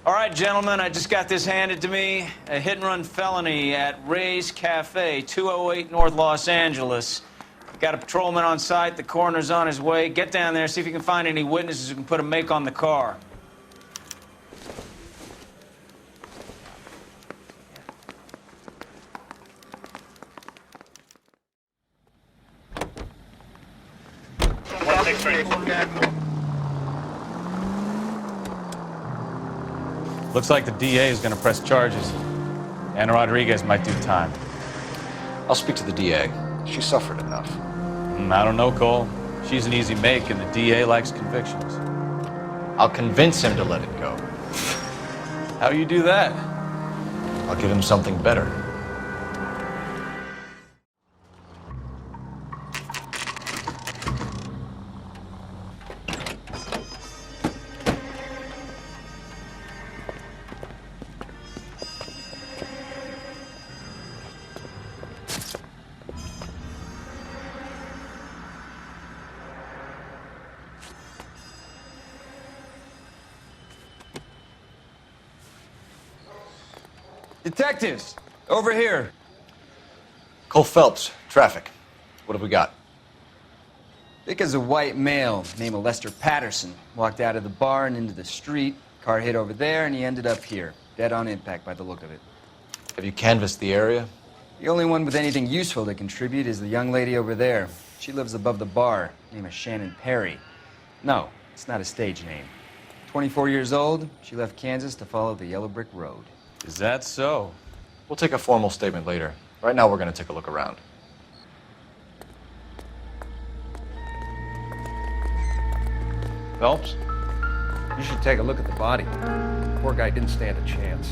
All right, gentlemen, I just got this handed to me. A hit-and-run felony at Ray's Cafe, 208 North Los Angeles. Got a patrolman on site. The coroner's on his way. Get down there, see if you can find any witnesses who can put a make on the car. Looks like the DA is going to press charges. Anna Rodriguez might do time. I'll speak to the DA. She suffered enough. I don't know, Cole. She's an easy make, and the DA likes convictions. I'll convince him to let it go. How do you do that? I'll give him something better. Detectives, over here. Cole Phelps, traffic. What have we got? Vic is a white male named Lester Patterson. Walked out of the bar and into the street. Car hit over there, and he ended up here. Dead on impact by the look of it. Have you canvassed the area? The only one with anything useful to contribute is the young lady over there. She lives above the bar. Name is Shannon Perry. No, it's not a stage name. 24 years old, she left Kansas to follow the yellow brick road. Is that so? We'll take a formal statement later. Right now, we're going to take a look around. Phelps, you should take a look at the body. Poor guy didn't stand a chance.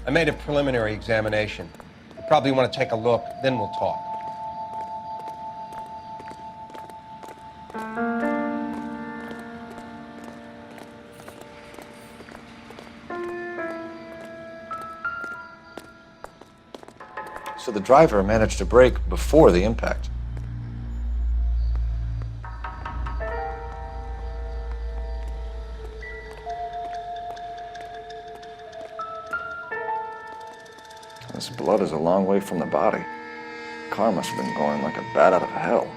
I made a preliminary examination. You probably want to take a look, then we'll talk. So the driver managed to brake before the impact. This blood is a long way from the body. The car must have been going like a bat out of hell.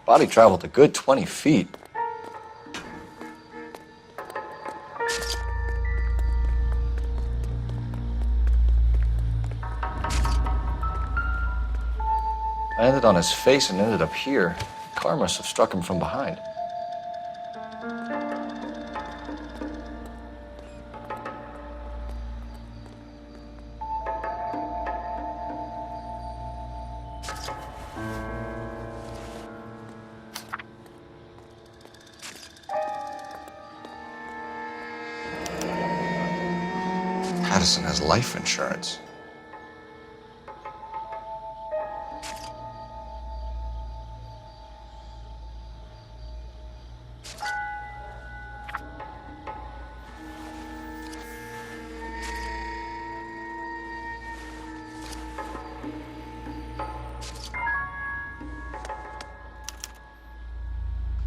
Body traveled a good 20 feet. Landed on his face and ended up here. The car must have struck him from behind. Patterson has life insurance.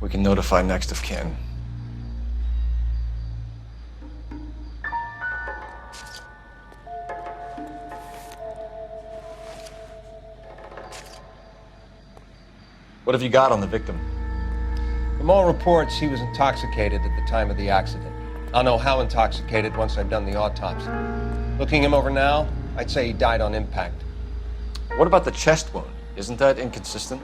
We can notify next of kin. What have you got on the victim? From all reports, he was intoxicated at the time of the accident. I'll know how intoxicated once I've done the autopsy. Looking him over now, I'd say he died on impact. What about the chest wound? Isn't that inconsistent?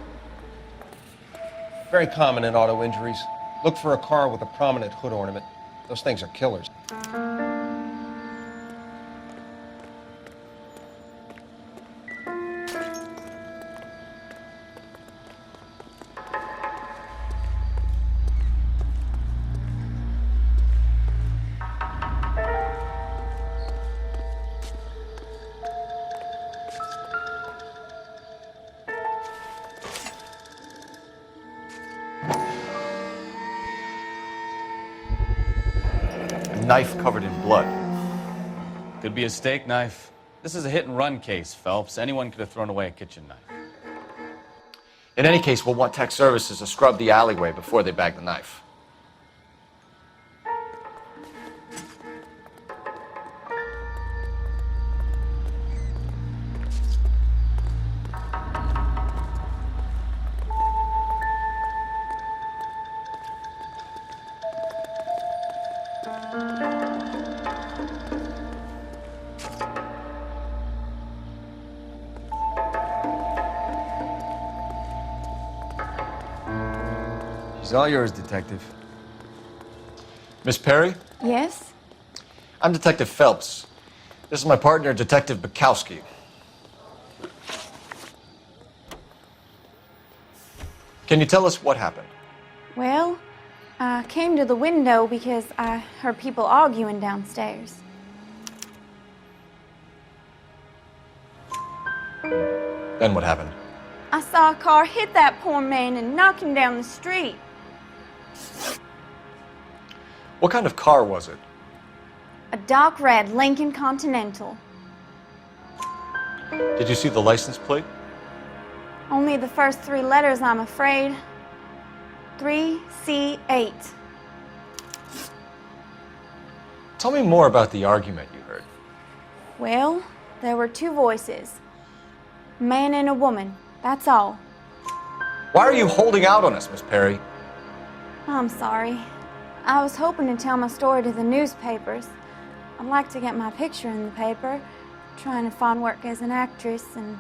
Very common in auto injuries. Look for a car with a prominent hood ornament. Those things are killers. knife covered in blood? Could be a steak knife. This is a hit-and-run case, Phelps. Anyone could have thrown away a kitchen knife. In any case, we'll want tech services to scrub the alleyway before they bag the knife. She's all yours, Detective. Miss Perry? Yes? I'm Detective Phelps. This is my partner, Detective Bukowski. Can you tell us what happened? Well, I came to the window because I heard people arguing downstairs. Then what happened? I saw a car hit that poor man and knock him down the street. What kind of car was it? A dark red Lincoln Continental. Did you see the license plate? Only the first 3 letters, I'm afraid. 3C8. Tell me more about the argument you heard. Well, there were 2 voices. A man and a woman, that's all. Why are you holding out on us, Miss Perry? I'm sorry. I was hoping to tell my story to the newspapers. I'd like to get my picture in the paper. Trying to find work as an actress, and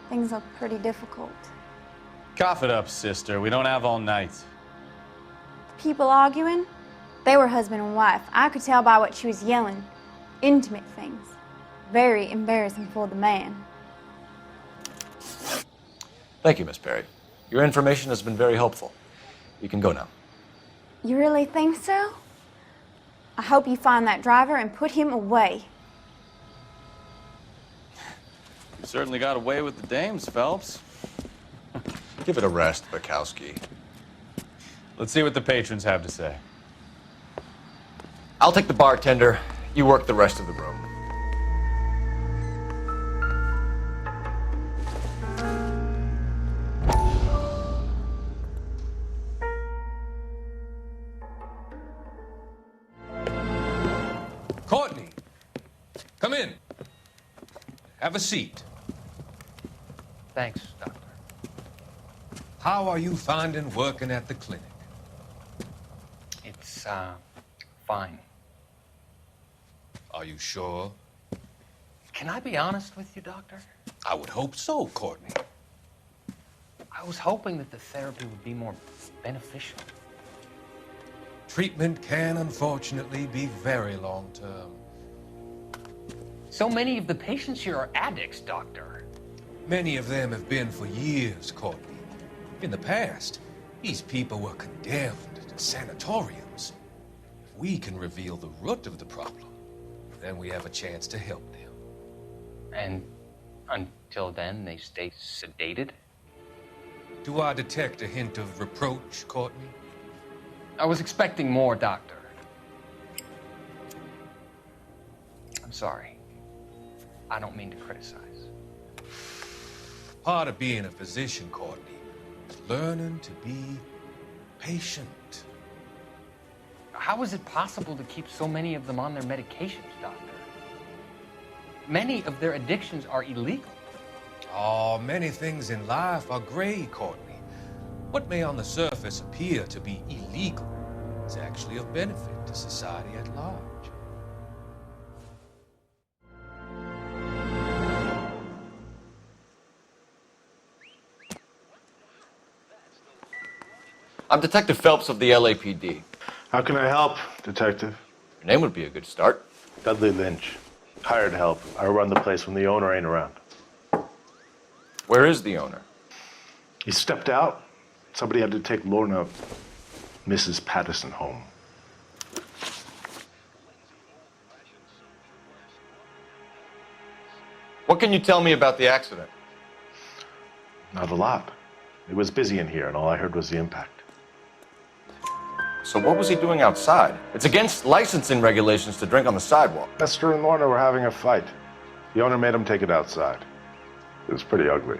things look pretty difficult. Cough it up, sister. We don't have all night. People arguing? They were husband and wife. I could tell by what she was yelling. Intimate things. Very embarrassing for the man. Thank you, Miss Perry. Your information has been very helpful. You can go now. You really think so? I hope you find that driver and put him away. You certainly got away with the dames, Phelps. Give it a rest, Bukowski. Let's see what the patrons have to say. I'll take the bartender. You work the rest of the room. Courtney, come in. Have a seat. Thanks, Doctor. How are you finding working at the clinic? It's, fine. Are you sure? Can I be honest with you, Doctor? I would hope so, Courtney. I was hoping that the therapy would be more beneficial. Treatment can, unfortunately, be very long-term. So many of the patients here are addicts, Doctor. Many of them have been for years, Courtney. In the past, these people were condemned to sanatoriums. If we can reveal the root of the problem, then we have a chance to help them. And until then, they stay sedated? Do I detect a hint of reproach, Courtney? I was expecting more, Doctor. I'm sorry. I don't mean to criticize. Part of being a physician, Courtney, is learning to be patient. How is it possible to keep so many of them on their medications, Doctor? Many of their addictions are illegal. Oh, many things in life are gray, Courtney. What may on the surface appear to be illegal is actually of benefit to society at large. I'm Detective Phelps of the LAPD. How can I help, Detective? Your name would be a good start. Dudley Lynch. Hired help. I run the place when the owner ain't around. Where is the owner? He stepped out. Somebody had to take Lorna, Mrs. Patterson, home. What can you tell me about the accident? Not a lot. It was busy in here, and all I heard was the impact. So what was he doing outside? It's against licensing regulations to drink on the sidewalk. Lester and Lorna were having a fight. The owner made him take it outside. It was pretty ugly.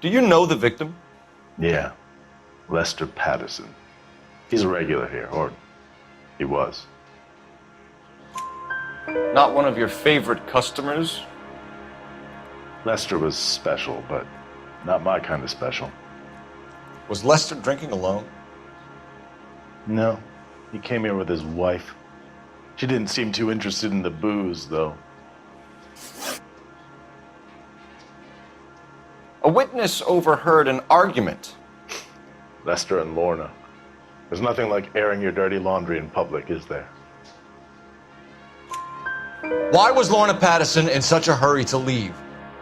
Do you know the victim? Yeah, Lester Patterson. He's a regular here, or he was. Not one of your favorite customers? Lester was special, but not my kind of special. Was Lester drinking alone? No, he came here with his wife. She didn't seem too interested in the booze, though. A witness overheard an argument. Lester and Lorna. There's nothing like airing your dirty laundry in public, is there? Why was Lorna Patterson in such a hurry to leave?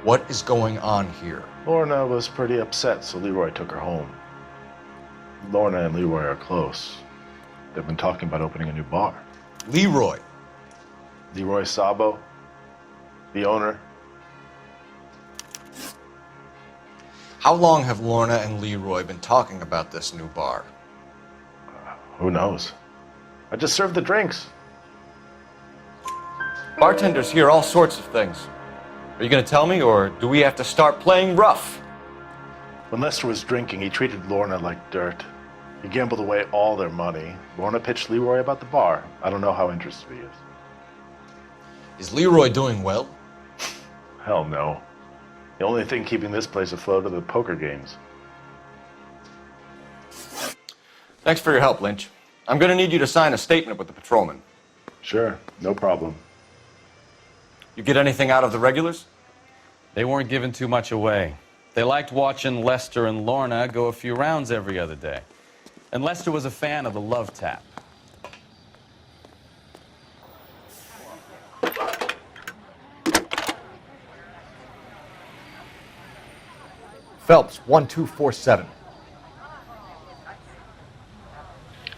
What is going on here? Lorna was pretty upset, so Leroy took her home. Lorna and Leroy are close. They've been talking about opening a new bar. Leroy. Leroy Sabo, the owner. How long have Lorna and Leroy been talking about this new bar? Who knows? I just served the drinks. Bartenders hear all sorts of things. Are you going to tell me, or do we have to start playing rough? When Lester was drinking, he treated Lorna like dirt. He gambled away all their money. Lorna pitched Leroy about the bar. I don't know how interested he is. Is Leroy doing well? Hell no. The only thing keeping this place afloat are the poker games. Thanks for your help, Lynch. I'm going to need you to sign a statement with the patrolman. Sure, no problem. You get anything out of the regulars? They weren't giving too much away. They liked watching Lester and Lorna go a few rounds every other day. And Lester was a fan of the love tap. Phelps, 1247.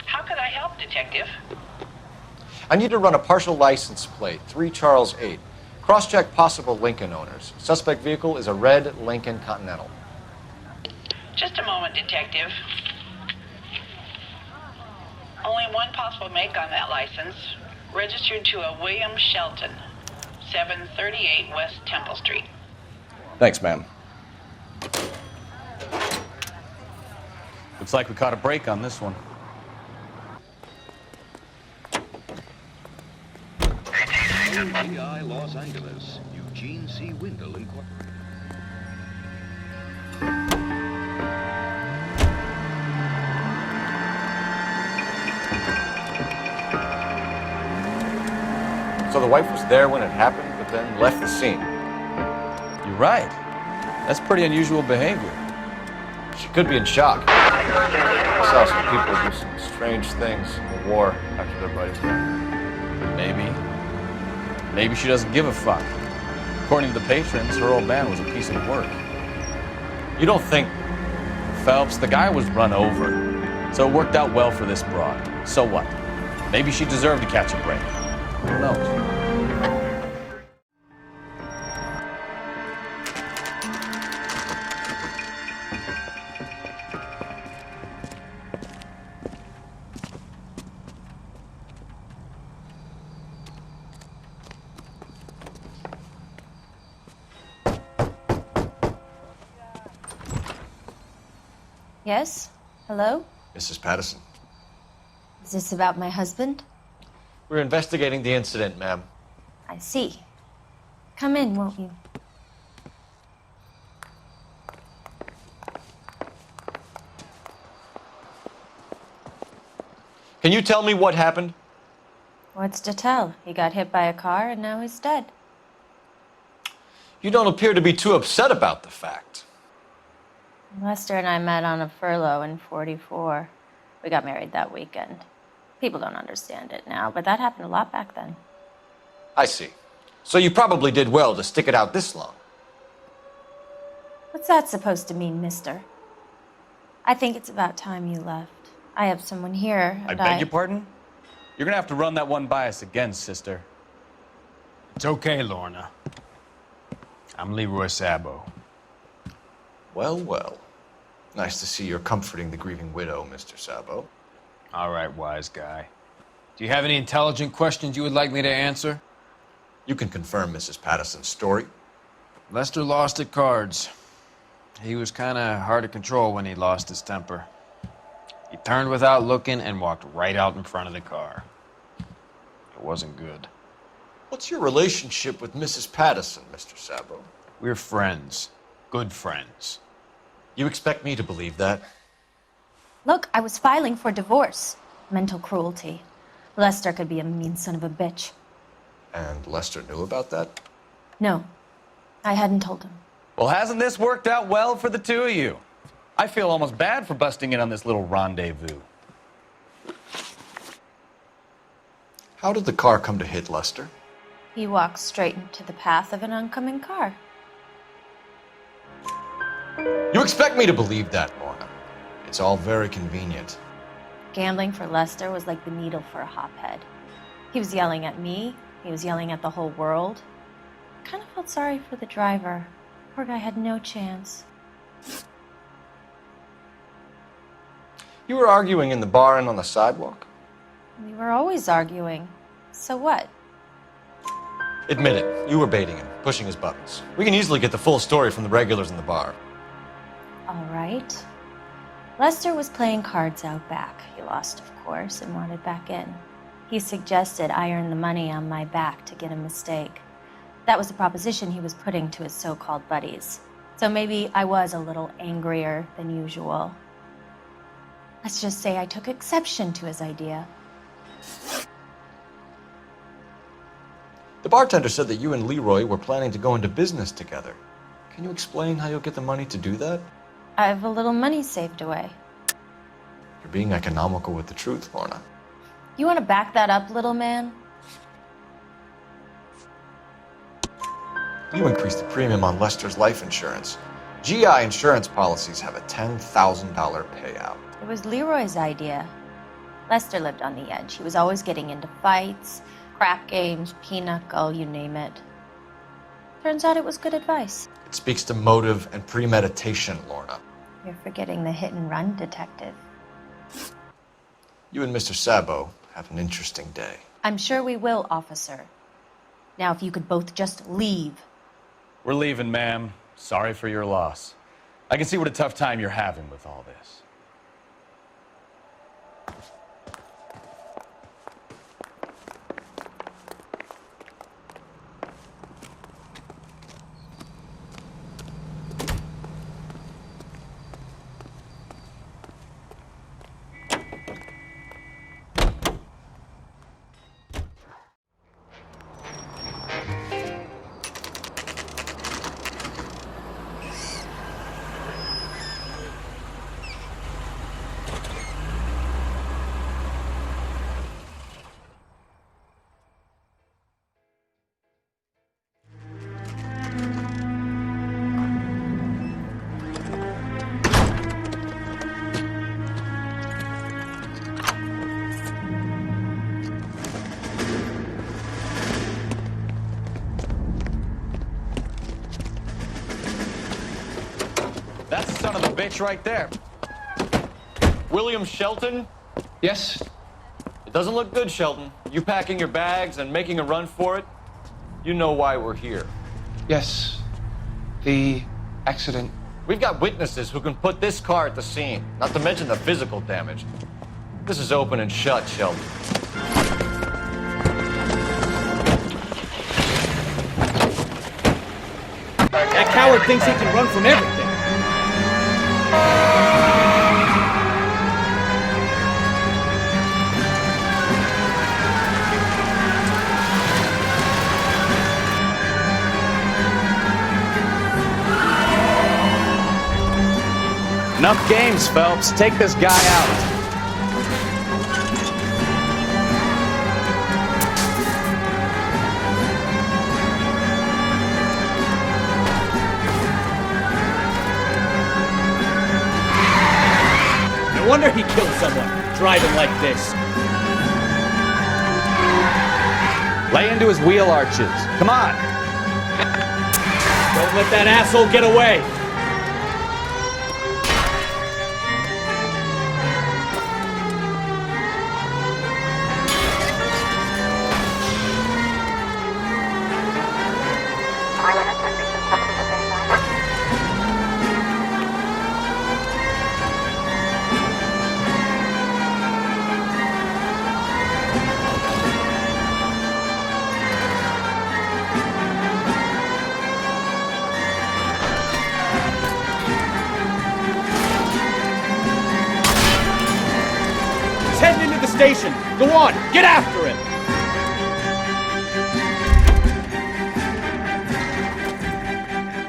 How could I help, Detective? I need to run a partial license plate, 3 Charles 8. Cross-check possible Lincoln owners. Suspect vehicle is a red Lincoln Continental. Just a moment, Detective. Only one possible make on that license. Registered to a William Shelton, 738 West Temple Street. Thanks, ma'am. Looks like we caught a break on this one. ATC Los Angeles, Eugene C. Windle Incorporated. So the wife was there when it happened, but then left the scene. You're right. That's pretty unusual behavior. She could be in shock. I saw some people do some strange things in the war after their buddies died. Maybe. Maybe she doesn't give a fuck. According to the patrons, her old man was a piece of work. You don't think... Phelps, the guy was run over. So it worked out well for this broad. So what? Maybe she deserved to catch a break. Who knows? Yes? Hello? Mrs. Patterson. Is this about my husband? We're investigating the incident, ma'am. I see. Come in, won't you? Can you tell me what happened? What's to tell? He got hit by a car and now he's dead. You don't appear to be too upset about the fact. Lester and I met on a furlough in '44. We got married that weekend. People don't understand it now, but that happened a lot back then. I see. So you probably did well to stick it out this long. What's that supposed to mean, mister? I think it's about time you left. I have someone here, I and beg your pardon? You're gonna have to run that one by us again, sister. It's okay, Lorna. I'm Leroy Sabo. Well, well. Nice to see you're comforting the grieving widow, Mr. Sabo. All right, wise guy. Do you have any intelligent questions you would like me to answer? You can confirm Mrs. Patterson's story. Lester lost at cards. He was kind of hard to control when he lost his temper. He turned without looking and walked right out in front of the car. It wasn't good. What's your relationship with Mrs. Patterson, Mr. Sabo? We're friends. Good friends. You expect me to believe that? Look, I was filing for divorce. Mental cruelty. Lester could be a mean son of a bitch. And Lester knew about that? No, I hadn't told him. Well, hasn't this worked out well for the two of you? I feel almost bad for busting in on this little rendezvous. How did the car come to hit Lester? He walked straight into the path of an oncoming car. You expect me to believe that, Lorna? It's all very convenient. Gambling for Lester was like the needle for a hophead. He was yelling at me. He was yelling at the whole world. I kind of felt sorry for the driver. Poor guy had no chance. You were arguing in the bar and on the sidewalk? We were always arguing. So what? Admit it, you were baiting him, pushing his buttons. We can easily get the full story from the regulars in the bar. All right. Lester was playing cards out back. He lost, of course, and wanted back in. He suggested I earn the money on my back to get a mistake. That was the proposition he was putting to his so-called buddies. So maybe I was a little angrier than usual. Let's just say I took exception to his idea. The bartender said that you and Leroy were planning to go into business together. Can you explain how you'll get the money to do that? I have a little money saved away. You're being economical with the truth, Lorna. You want to back that up, little man? You increased the premium on Lester's life insurance. GI insurance policies have a $10,000 payout. It was Leroy's idea. Lester lived on the edge. He was always getting into fights, crap games, pinochle, you name it. Turns out it was good advice. It speaks to motive and premeditation, Lorna. You're forgetting the hit and run detective. You and Mr. Sabo have an interesting day. I'm sure we will, officer. Now, if you could both just leave. We're leaving, ma'am. Sorry for your loss. I can see what a tough time you're having with all this. That's the son of a bitch right there. William Shelton? Yes? It doesn't look good, Shelton. You packing your bags and making a run for it? You know why we're here. Yes. The accident. We've got witnesses who can put this car at the scene, not to mention the physical damage. This is open and shut, Shelton. That coward thinks he can run from everything. Enough games, Phelps. Take this guy out. No wonder he killed someone, driving like this. Lay into his wheel arches. Come on. Don't let that asshole get away. station. Go on, get after him.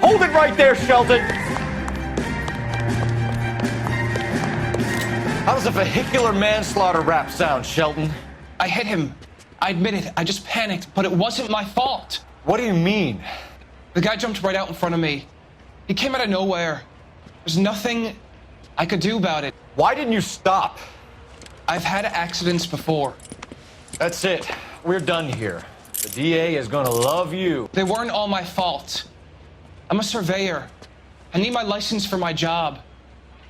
Hold it right there, Shelton! How does a vehicular manslaughter rap sound, Shelton? I hit him. I admit it. I just panicked, but it wasn't my fault. What do you mean? The guy jumped right out in front of me. He came out of nowhere. There's nothing I could do about it. Why didn't you stop? I've had accidents before. That's it. We're done here. The DA is gonna love you. They weren't all my fault. I'm a surveyor. I need my license for my job.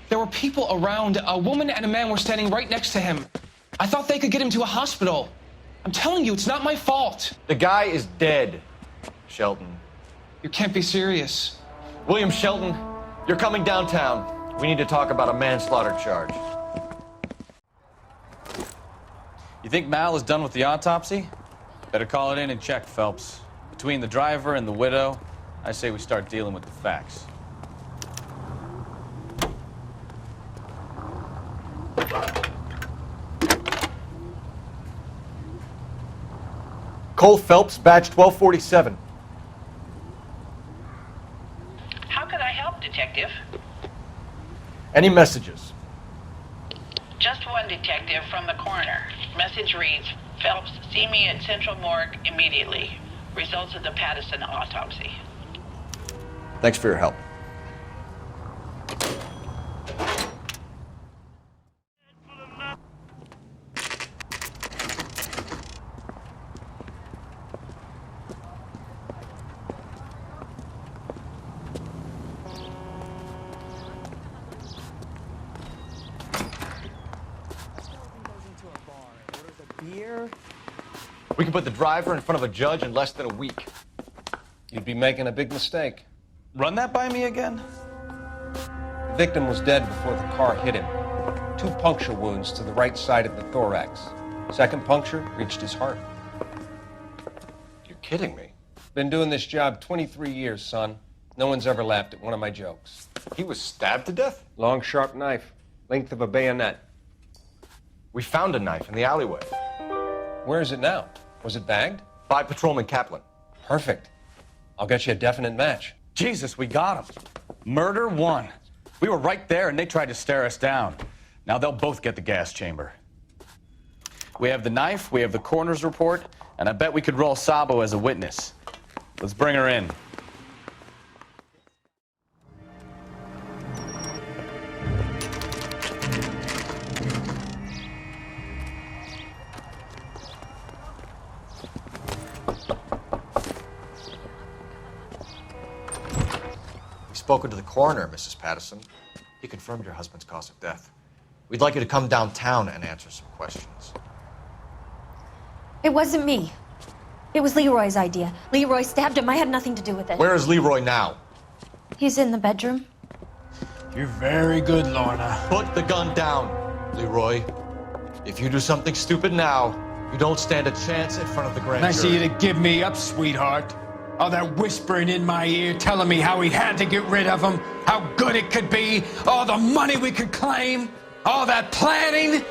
There were people around. A woman and a man were standing right next to him. I thought they could get him to a hospital. I'm telling you, it's not my fault. The guy is dead, Shelton. You can't be serious. William Shelton, you're coming downtown. We need to talk about a manslaughter charge. You think Mal is done with the autopsy? Better call it in and check, Phelps. Between the driver and the widow, I say we start dealing with the facts. Cole Phelps, badge 1247. How could I help, Detective? Any messages? Just one, Detective, from the coroner. Message reads, Phelps, see me at Central Morgue immediately. Results of the Patterson autopsy. Thanks for your help. We can put the driver in front of a judge in less than a week. You'd be making a big mistake. Run that by me again? The victim was dead before the car hit him. 2 puncture wounds to the right side of the thorax. Second puncture reached his heart. You're kidding me. Been doing this job 23 years, son. No one's ever laughed at one of my jokes. He was stabbed to death? Long, sharp knife. Length of a bayonet. We found a knife in the alleyway. Where is it now? Was it bagged? By Patrolman Kaplan. Perfect. I'll get you a definite match. Jesus, we got him. Murder 1. We were right there and they tried to stare us down. Now they'll both get the gas chamber. We have the knife, we have the coroner's report, and I bet we could roll Sabo as a witness. Let's bring her in. Spoken to the coroner, Mrs. Patterson. He confirmed your husband's cause of death. We'd like you to come downtown and answer some questions. It wasn't me. It was Leroy's idea. Leroy stabbed him. I had nothing to do with it. Where is Leroy now? He's in the bedroom. You're very good, Lorna. Put the gun down, Leroy. If you do something stupid now, you don't stand a chance in front of the grand Nice of jury. you to give me up, sweetheart. All that whispering in my ear, telling me how we had to get rid of him, how good it could be, all the money we could claim, all that planning,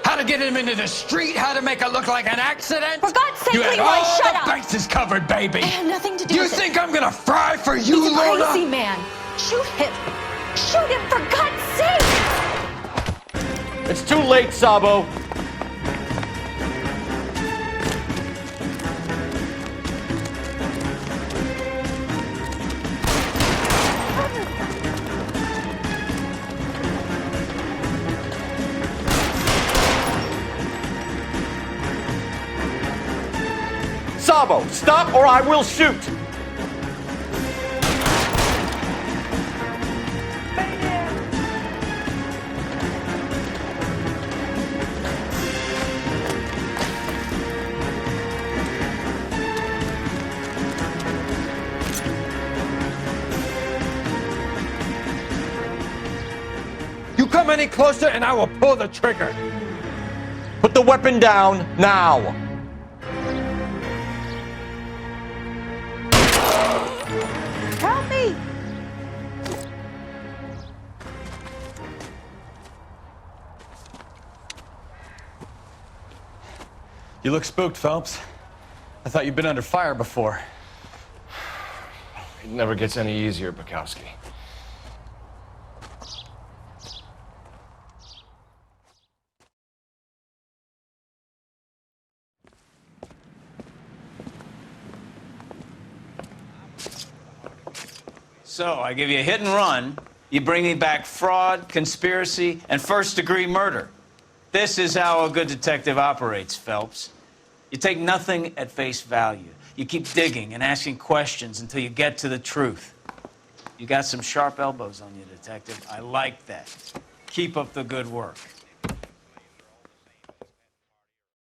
how to get him into the street, how to make it look like an accident. For God's sake, you had Leroy, all shut the up. bases covered, baby. I had nothing to do You with it. think I'm gonna fry for you, He's a Lorna? crazy man. Shoot him. Shoot him, for God's sake. It's too late, Sabo. Sabo, stop or I will shoot! You come any closer and I will pull the trigger. Put the weapon down now! Help me! You look spooked, Phelps. I thought you'd been under fire before. It never gets any easier, Bukowski. So, I give you a hit and run. You bring me back fraud, conspiracy, and first-degree murder. This is how a good detective operates, Phelps. You take nothing at face value. You keep digging and asking questions until you get to the truth. You got some sharp elbows on you, detective. I like that. Keep up the good work.